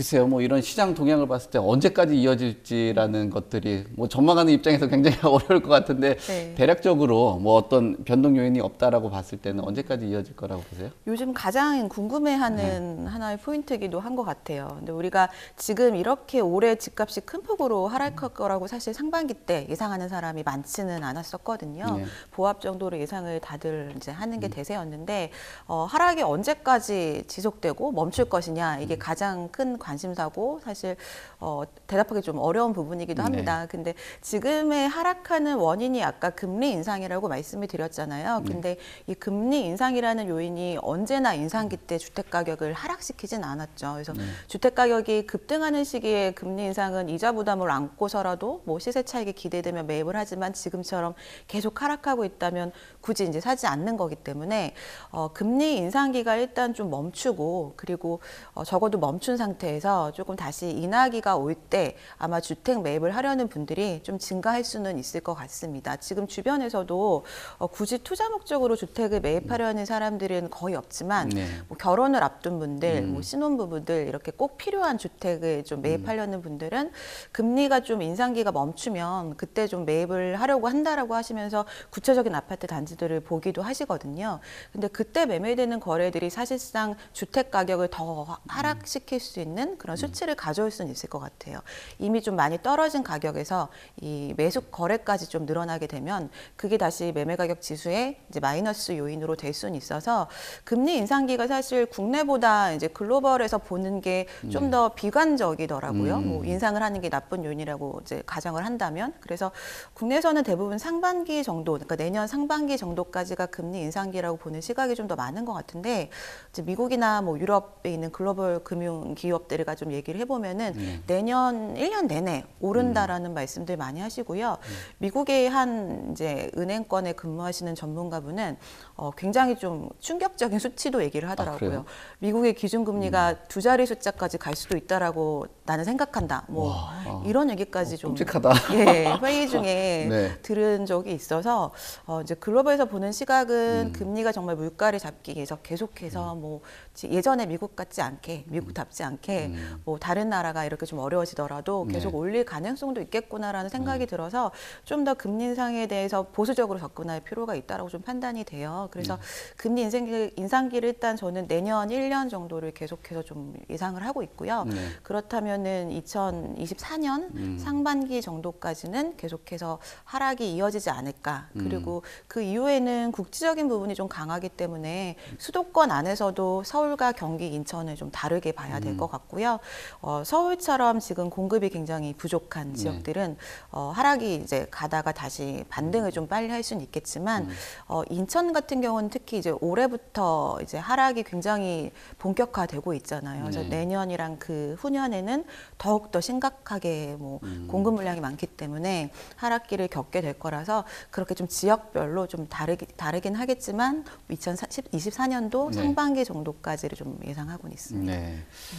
글쎄요, 뭐 이런 시장 동향을 봤을 때 언제까지 이어질지라는 것들이 뭐 전망하는 입장에서 굉장히 어려울 것 같은데 네. 대략적으로 뭐 어떤 변동 요인이 없다라고 봤을 때는 언제까지 이어질 거라고 보세요? 요즘 가장 네. 궁금해하는 하나의 포인트이기도 한 것 같아요. 근데 우리가 지금 이렇게 올해 집값이 큰 폭으로 하락할 거라고 사실 상반기 때 예상하는 사람이 많지는 않았었거든요. 네. 보합 정도로 예상을 다들 이제 하는 게 대세였는데 하락이 언제까지 지속되고 멈출 것이냐 이게 가장 큰 관심사고 사실 대답하기 좀 어려운 부분이기도 합니다. 근데 지금의 하락하는 원인이 아까 금리 인상이라고 말씀을 드렸잖아요. 근데 이 금리 인상이라는 요인이 언제나 인상기 때 주택 가격을 하락시키진 않았죠. 그래서 주택 가격이 급등하는 시기에 금리 인상은 이자 부담을 안고서라도 뭐 시세 차익이 기대되면 매입을 하지만 지금처럼 계속 하락하고 있다면 굳이 이제 사지 않는 거기 때문에 금리 인상기가 일단 좀 멈추고 그리고 적어도 멈춘 상태에서 조금 다시 인하기가 올 때 아마 주택 매입을 하려는 분들이 좀 증가할 수는 있을 것 같습니다. 지금 주변에서도 굳이 투자 목적으로 주택을 매입하려는 사람들은 거의 없지만 뭐 결혼을 앞둔 분들, 뭐 신혼부부들 이렇게 꼭 필요한 주택을 좀 매입하려는 분들은 금리가 좀 인상기가 멈추면 그때 좀 매입을 하려고 한다라고 하시면서 구체적인 아파트 단지들을 보기도 하시거든요. 근데 그때 매매되는 거래들이 사실상 주택 가격을 더 하락시킬 수 있는 그런 수치를 가져올 수는 있을 것 같아요. 이미 좀 많이 떨어진 가격에서 이 매수 거래까지 좀 늘어나게 되면 그게 다시 매매 가격 지수에 이제 마이너스 요인으로 될 수는 있어서 금리 인상기가 사실 국내보다 이제 글로벌에서 보는 게 좀 더 비관적이더라고요. 뭐 인상을 하는 게 나쁜 요인이라고 이제 가정을 한다면 그래서 국내에서는 대부분 상반기 정도, 그러니까 내년 상반기 정도까지가 금리 인상기라고 보는 시각이 좀 더 많은 것 같은데 이제 미국이나 뭐 유럽에 있는 글로벌 금융 기업들과 좀 얘기를 해보면은 내년 1년 내내 오른다라는 말씀들 많이 하시고요. 미국의 한 이제 은행권에 근무하시는 전문가분은 굉장히 좀 충격적인 수치도 얘기를 하더라고요. 미국의 기준금리가 두 자리 숫자까지 갈 수도 있다라고 나는 생각한다. 뭐 이런 얘기까지 좀 끔찍하다. 예, 회의 중에 들은 적이 있어서 이제 글로벌에서 보는 시각은 금리가 정말 물가를 잡기 위해서 계속해서 뭐 예전에 미국 같지 않게 미국답지 않게 뭐 다른 나라가 이렇게 좀 어려워지더라도 계속 올릴 가능성도 있겠구나라는 생각이 들어서 좀 더 금리 인상에 대해서 보수적으로 접근할 필요가 있다라고 좀 판단이 돼요. 그래서 금리 인상기를 일단 저는 내년 1년 정도를 계속해서 좀 예상을 하고 있고요. 그렇다면은 2024년 상반기 정도까지는 계속해서 하락이 이어지지 않을까. 그리고 그 이후에는 국지적인 부분이 좀 강하기 때문에 수도권 안에서도 서울과 경기, 인천을 좀 다르게 봐야 될 것 같고요. 서울처럼 지금 공급이 굉장히 부족한 지역들은 하락이 이제 가다가 다시 반등을 좀 빨리 할 수는 있겠지만 인천 같은 경우는 특히 이제 올해부터 이제 하락이 굉장히 본격화되고 있잖아요. 그래서 내년이랑 그 후년에는 더욱 더 심각하게 뭐 공급 물량이 많기 때문에 하락기를 겪게 될 거라서 그렇게 좀 지역별로 좀 다르긴 하겠지만 2024년도 상반기 정도까지를 좀 예상하고는 있습니다.